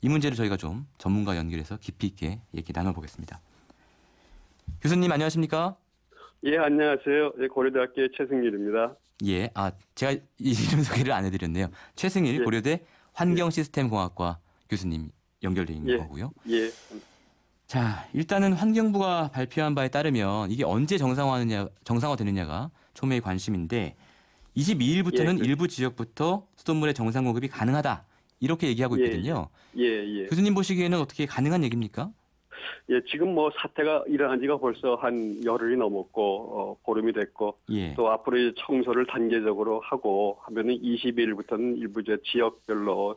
이 문제를 저희가 좀 전문가 연결해서 깊이 있게 얘기 나눠보겠습니다. 교수님 안녕하십니까? 예, 안녕하세요. 예, 고려대학교의 최승일입니다. 예, 제가 이름 소개를 안 해드렸네요. 최승일 예. 고려대 환경시스템공학과 교수님 연결되어 있는 거고요. 예. 자, 일단은 환경부가 발표한 바에 따르면 이게 언제 정상화되느냐가 초미의 관심인데 22일부터는 예, 일부 지역부터 수돗물의 정상 공급이 가능하다. 이렇게 얘기하고 있거든요. 예. 교수님 보시기에는 어떻게 가능한 얘기입니까? 예, 지금 뭐 사태가 일어난 지가 벌써 한 열흘이 넘었고, 보름이 됐고, 예. 또 앞으로 이제 청소를 단계적으로 하고 하면은 22일부터는 일부 이제 지역별로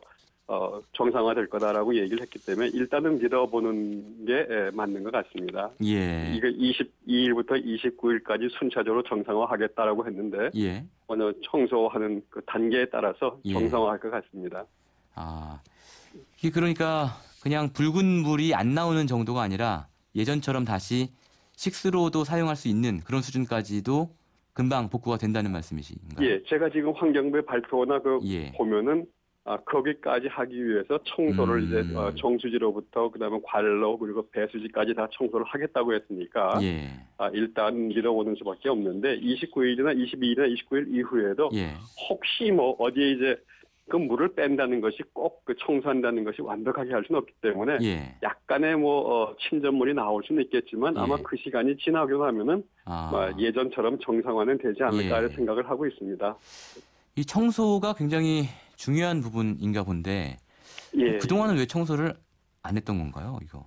정상화될 거다라고 얘기를 했기 때문에 일단은 믿어보는 게 맞는 것 같습니다. 예. 이게 22일부터 29일까지 순차적으로 정상화하겠다라고 했는데, 예. 어느 청소하는 그 단계에 따라서 예. 정상화할 것 같습니다. 이게 그러니까 그냥 붉은 물이 안 나오는 정도가 아니라 예전처럼 다시 식수로도 사용할 수 있는 그런 수준까지도 금방 복구가 된다는 말씀이신가요? 예, 제가 지금 환경부의 발표나 보면은 거기까지 하기 위해서 청소를 이제 정수지로부터 그다음에 관로 그리고 배수지까지 다 청소를 하겠다고 했으니까 예. 일단 믿어보는 수밖에 없는데 29일이나 22일이나 29일 이후에도 혹시 뭐 어디에 이제 그 물을 뺀다는 것이 꼭 그 청소한다는 것이 완벽하게 할 수는 없기 때문에 약간의 침전물이 나올 수는 있겠지만 아마 그 시간이 지나고 나면은 예전처럼 정상화는 되지 않을까 하는 생각을 하고 있습니다. 이 청소가 굉장히 중요한 부분인가 본데 그동안은 왜 청소를 안 했던 건가요, 이거?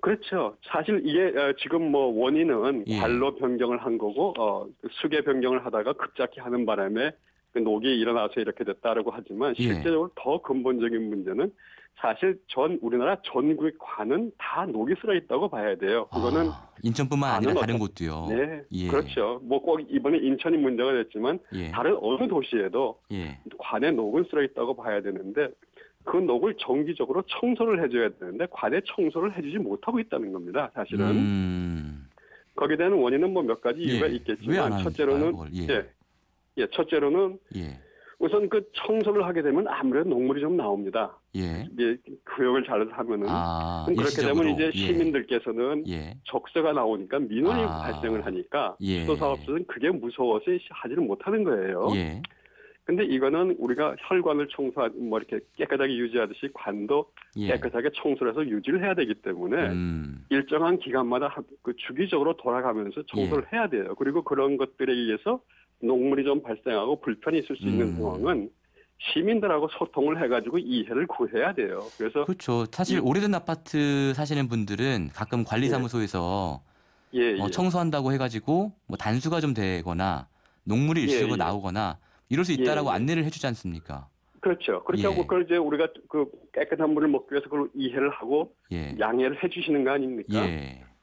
그렇죠. 사실 이게 지금 뭐 원인은 관로 변경을 한 거고 수계 변경을 하다가 급작히 하는 바람에 그 녹이 일어나서 이렇게 됐다라고 하지만 실제적으로 더 근본적인 문제는 사실 우리나라 전국의 관은 다 녹이 쓸어 있다고 봐야 돼요. 그거는 인천뿐만 아니라 다른 곳도요. 네, 그렇죠. 뭐 꼭 이번에 인천이 문제가 됐지만 다른 어느 도시에도 관에 녹은 쓸어 있다고 봐야 되는데 그 녹을 정기적으로 청소를 해줘야 되는데 관에 청소를 해주지 못하고 있다는 겁니다. 사실은 거기에 대한 원인은 뭐 몇 가지 이유가 있겠지만 첫째로는 첫째로는 우선 그 청소를 하게 되면 아무래도 녹물이 좀 나옵니다. 구역을 잘라서 하면은 그럼 그렇게 되면 이제 시민들께서는 적세가 나오니까 민원이 발생을 하니까 수도사업소는 그게 무서워서 하지를 못하는 거예요. 근데 이거는 우리가 혈관을 뭐 이렇게 깨끗하게 유지하듯이 관도 깨끗하게 청소를 해서 유지를 해야 되기 때문에 일정한 기간마다 그 주기적으로 돌아가면서 청소를 해야 돼요. 그리고 그런 것들에 의해서 녹물이 좀 발생하고 불편이 있을 수 있는 상황은 시민들하고 소통을 해가지고 이해를 구해야 돼요. 그래서 그렇죠. 사실 오래된 아파트 사시는 분들은 가끔 관리사무소에서 청소한다고 해가지고 뭐 단수가 좀 되거나 녹물이 일시적으로 나오거나 이럴 수 있다라고 안내를 해주지 않습니까? 그렇죠. 그렇게 하고 그걸 이제 우리가 그 깨끗한 물을 먹기 위해서 그걸 이해를 하고 양해를 해주시는 거 아닙니까?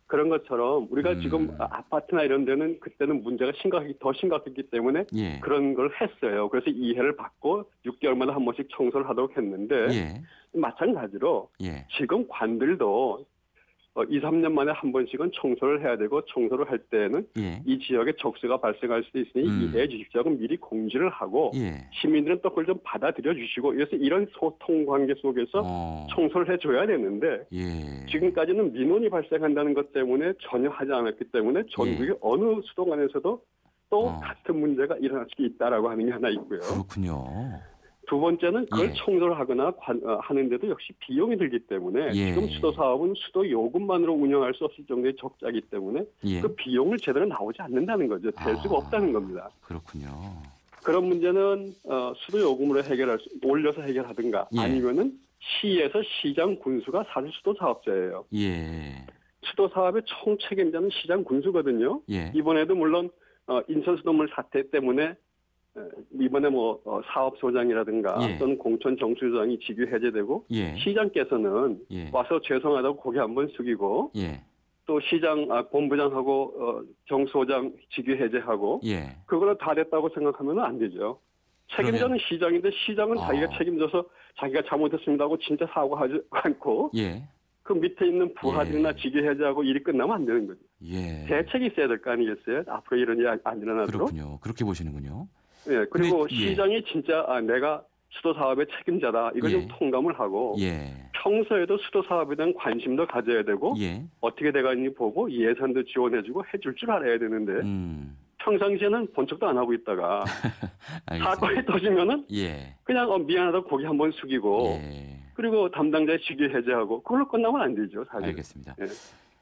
그런 것처럼 우리가 지금 아파트나 이런 데는 그때는 문제가 더 심각했기 때문에 그런 걸 했어요. 그래서 이해를 받고 6개월마다 한 번씩 청소를 하도록 했는데 마찬가지로 지금 관들도 2, 3년 만에 한 번씩은 청소를 해야 되고 청소를 할 때는 이 지역에 적수가 발생할 수도 있으니 이해해 주십시오 하고 미리 공지를 하고 시민들은 또 그걸 좀 받아들여 주시고 그래서 이런 소통 관계 속에서 청소를 해줘야 되는데 지금까지는 민원이 발생한다는 것 때문에 전혀 하지 않았기 때문에 전국의 어느 수도관에서도 또 같은 문제가 일어날 수 있다라고 하는 게 하나 있고요. 그렇군요. 두 번째는 그걸 청소를 하거나 하는데도 역시 비용이 들기 때문에 지금 수도 사업은 수도 요금만으로 운영할 수 없을 정도의 적자이기 때문에 그 비용을 제대로 나오지 않는다는 거죠. 될 수가 없다는 겁니다. 그렇군요. 그런 문제는 수도 요금으로 올려서 해결하든가 아니면은 시에서 시장 군수가 사실 수도 사업자예요. 수도 사업의 총 책임자는 시장 군수거든요. 이번에도 물론 인천 수돗물 사태 때문에 이번에 뭐 사업소장이라든가 또는 공천 정수조장이 직위 해제되고 시장께서는 와서 죄송하다고 고개 한번 숙이고 또 시장 본부장하고 정수소장 직위 해제하고 그거는 다 됐다고 생각하면 안 되죠. 책임자는 시장인데 시장은 자기가 책임져서 자기가 잘못했습니다 하고 진짜 사과하지 않고 그 밑에 있는 부하들이나 직위 해제하고 일이 끝나면 안 되는 거죠. 대책이 있어야 될 거 아니겠어요? 앞으로 이런 일이 안 일어나도록. 그렇군요. 그렇게 보시는군요. 그리고 시장이 진짜 내가 수도 사업의 책임자다. 이걸 좀 통감을 하고 평소에도 수도 사업에 대한 관심도 가져야 되고 예. 어떻게 돼가는지 보고 예산도 지원해주고 해줄 줄 알아야 되는데 평상시에는 본 척도 안 하고 있다가 사건이 터지면은 예. 그냥 미안하다고 고개 한번 숙이고 예. 그리고 담당자의 직위 해제하고 그걸로 끝나면 안 되죠. 사실. 알겠습니다. 예.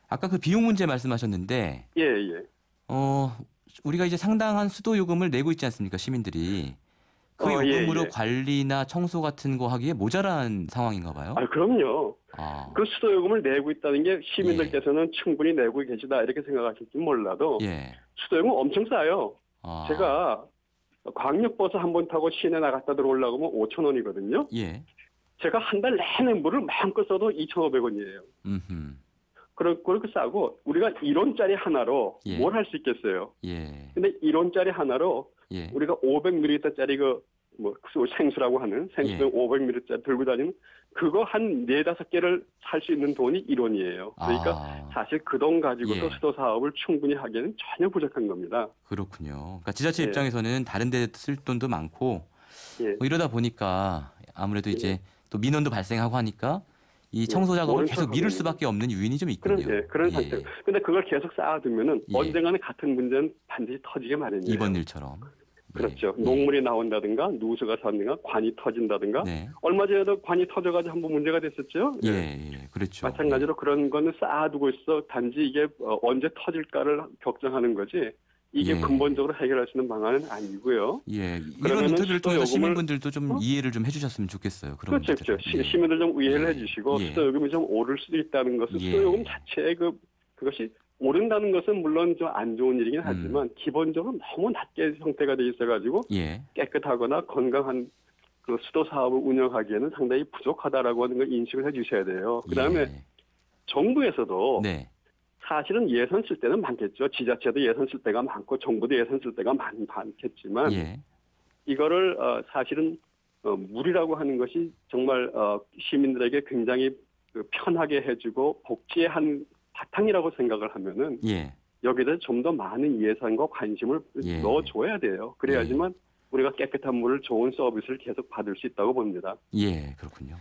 아까 그 비용 문제 말씀하셨는데 예. 우리가 이제 상당한 수도 요금을 내고 있지 않습니까, 시민들이? 그 요금으로 예. 관리나 청소 같은 거 하기에 모자란 상황인가 봐요? 그럼요. 그 수도 요금을 내고 있다는 게 시민들께서는 충분히 내고 계시다 이렇게 생각하실지 몰라도 수도 요금 엄청 싸요. 제가 광역버스 한 번 타고 시내 나갔다 들어오려고 하면 5,000원이거든요. 예. 제가 한 달 내내 물을 마음껏 써도 2,500원이에요. 그렇게 싸고 우리가 1원짜리 하나로 뭘 할 수 있겠어요. 근데 1원짜리 하나로 우리가 500ml짜리 생수라고 하는 생수병 500ml짜리 들고 다니는 그거 한 4-5개를 살 수 있는 돈이 1원이에요. 그러니까 사실 그 돈 가지고도 수도 사업을 충분히 하기에는 전혀 부족한 겁니다. 그렇군요. 그러니까 지자체 입장에서는 다른 데 쓸 돈도 많고 뭐 이러다 보니까 아무래도 이제 또 민원도 발생하고 하니까 이 청소 작업을 계속 미룰 수밖에 없는 요인이 좀 있군요. 그런 상태. 근데 그걸 계속 쌓아두면은 언젠가는 같은 문제는 반드시 터지게 마련이에요. 이번 일처럼. 그렇죠. 녹물이 나온다든가 누수가 샌다든가 관이 터진다든가 얼마 전에도 관이 터져가지고 한번 문제가 됐었죠. 그렇죠. 마찬가지로 그런 거는 쌓아두고 있어. 단지 이게 언제 터질까를 걱정하는 거지. 이게 근본적으로 해결할 수 있는 방안은 아니고요. 이런 인터뷰를 통해서 시민분들도 좀 이해를 좀 해주셨으면 좋겠어요. 그렇죠. 시민들 좀 이해를 해주시고 수도 요금이 좀 오를 수도 있다는 것은 수도 요금 자체의 그것이 오른다는 것은 물론 좀 안 좋은 일이긴 하지만 기본적으로 너무 낮게 형태가 돼 있어가지고 깨끗하거나 건강한 그 수도 사업을 운영하기에는 상당히 부족하다라고 하는 걸 인식을 해주셔야 돼요. 그다음에 정부에서도 사실은 예산 쓸 때는 많겠죠. 지자체도 예산 쓸 때가 많고 정부도 예산 쓸 때가 많겠지만 이거를 사실은 물이라고 하는 것이 정말 시민들에게 굉장히 편하게 해주고 복지의 한 바탕이라고 생각을 하면은 여기에 좀 더 많은 예산과 관심을 넣어줘야 돼요. 그래야지만 우리가 깨끗한 물을 좋은 서비스를 계속 받을 수 있다고 봅니다. 그렇군요.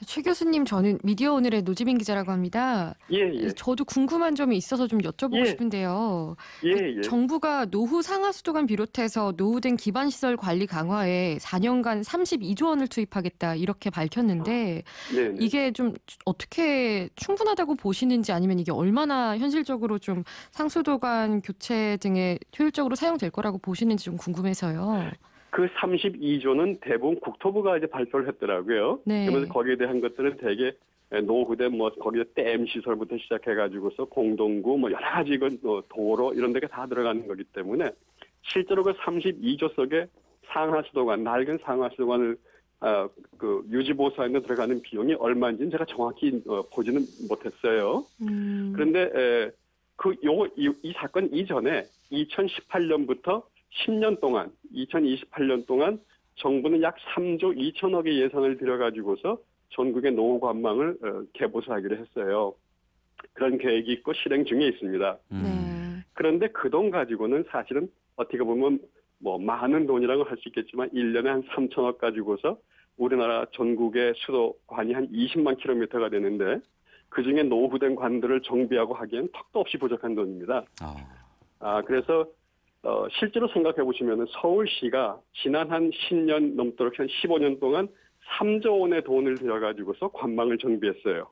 최 교수님, 저는 미디어 오늘의 노지민 기자라고 합니다. 저도 궁금한 점이 있어서 좀 여쭤보고 싶은데요. 정부가 노후 상하수도관 비롯해서 노후된 기반시설 관리 강화에 4년간 32조 원을 투입하겠다 이렇게 밝혔는데 이게 좀 어떻게 충분하다고 보시는지 아니면 이게 얼마나 현실적으로 좀 상수도관 교체 등에 효율적으로 사용될 거라고 보시는지 좀 궁금해서요. 그 32조는 대부분 국토부가 이제 발표를 했더라고요. 그러면서 거기에 대한 것들은 되게 노후된 거기에 댐 시설부터 시작해가지고서 공동구 여러 가지 도로 이런 데가 다 들어가는 거기 때문에 실제로 그 32조 속에 상하수도관, 낡은 상하수도관을 유지보수하는 데 들어가는 비용이 얼마인지는 제가 정확히 보지는 못했어요. 그런데 이 사건 이전에 2018년부터 10년 동안, 2028년 동안 정부는 약 3조 2천억의 예산을 들여가지고서 전국의 노후 관망을 개보수하기로 했어요. 그런 계획이 있고 실행 중에 있습니다. 그런데 그 돈 가지고는 사실은 어떻게 보면 많은 돈이라고 할 수 있겠지만 1년에 한 3천억 가지고서 우리나라 전국의 수도관이 한 20만 킬로미터가 되는데 그중에 노후된 관들을 정비하고 하기엔 턱도 없이 부족한 돈입니다. 그래서 실제로 생각해 보시면 서울시가 지난 한 10년 넘도록 한 15년 동안 3조 원의 돈을 들여가지고서 관망을 정비했어요.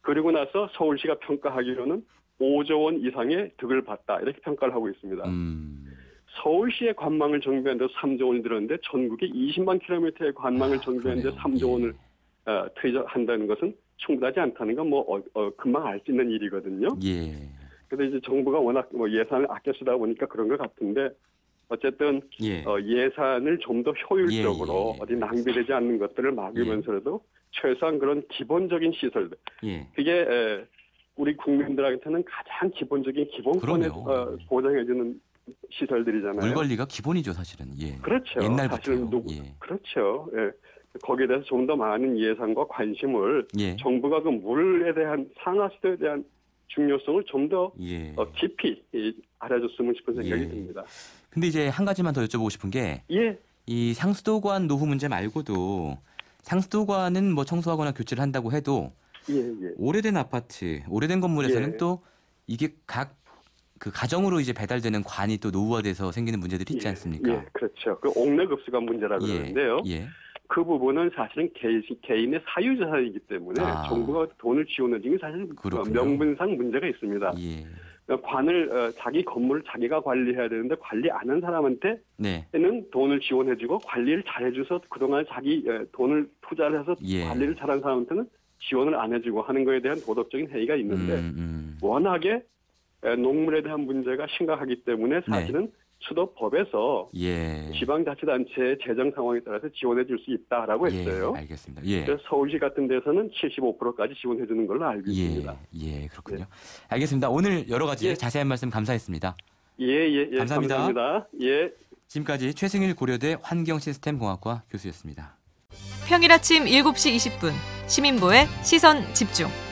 그리고 나서 서울시가 평가하기로는 5조 원 이상의 득을 봤다 이렇게 평가를 하고 있습니다. 서울시의 관망을 정비하는데 3조 원이 들었는데 전국에 20만 킬로미터의 관망을 정비하는데 3조 원을 투입한다는 것은 충분하지 않다는 건 금방 알 수 있는 일이거든요. 근데 이제 정부가 워낙 예산을 아껴 쓰다 보니까 그런 것 같은데 어쨌든 예산을 좀 더 효율적으로 어디 낭비되지 않는 것들을 막으면서라도 최소한 그런 기본적인 시설들 그게 우리 국민들한테는 가장 기본적인 기본권을 보장해주는 시설들이잖아요. 물 관리가 기본이죠, 사실은. 그렇죠. 옛날부터. 사실은 그렇죠. 거기에 대해서 좀 더 많은 예산과 관심을 정부가 그 물에 대한 상하수도에 대한 중요성을 좀 더 깊이 알아줬으면 싶은 생각이 듭니다. 근데 이제 한 가지만 더 여쭤보고 싶은 게 이 상수도관 노후 문제 말고도 상수도관은 뭐 청소하거나 교체를 한다고 해도 오래된 아파트, 오래된 건물에서는 또 이게 각 그 가정으로 이제 배달되는 관이 또 노후화돼서 생기는 문제들이 있지 않습니까? 예, 그렇죠. 그 옥내급수가 문제라고 그러는데요. 그 부분은 사실은 개인의 사유재산이기 때문에 정부가 돈을 지원해주는 게 사실 명분상 문제가 있습니다. 관을 자기 건물을 자기가 관리해야 되는데 관리 안 한 사람한테는 돈을 지원해주고 관리를 잘해줘서 그동안 자기 돈을 투자를 해서 관리를 잘한 사람한테는 지원을 안 해주고 하는 거에 대한 도덕적인 해이가 있는데 워낙에 농물에 대한 문제가 심각하기 때문에 사실은 수도법에서 지방자치단체의 재정 상황에 따라서 지원해 줄 수 있다라고 했어요. 알겠습니다. 그래서 서울시 같은 데서는 75%까지 지원해 주는 걸로 알고 있습니다. 그렇군요. 알겠습니다. 오늘 여러 가지 자세한 말씀 감사했습니다. 감사합니다. 감사합니다. 지금까지 최승일 고려대 환경시스템공학과 교수였습니다. 평일 아침 7시 20분 시민보의 시선집중.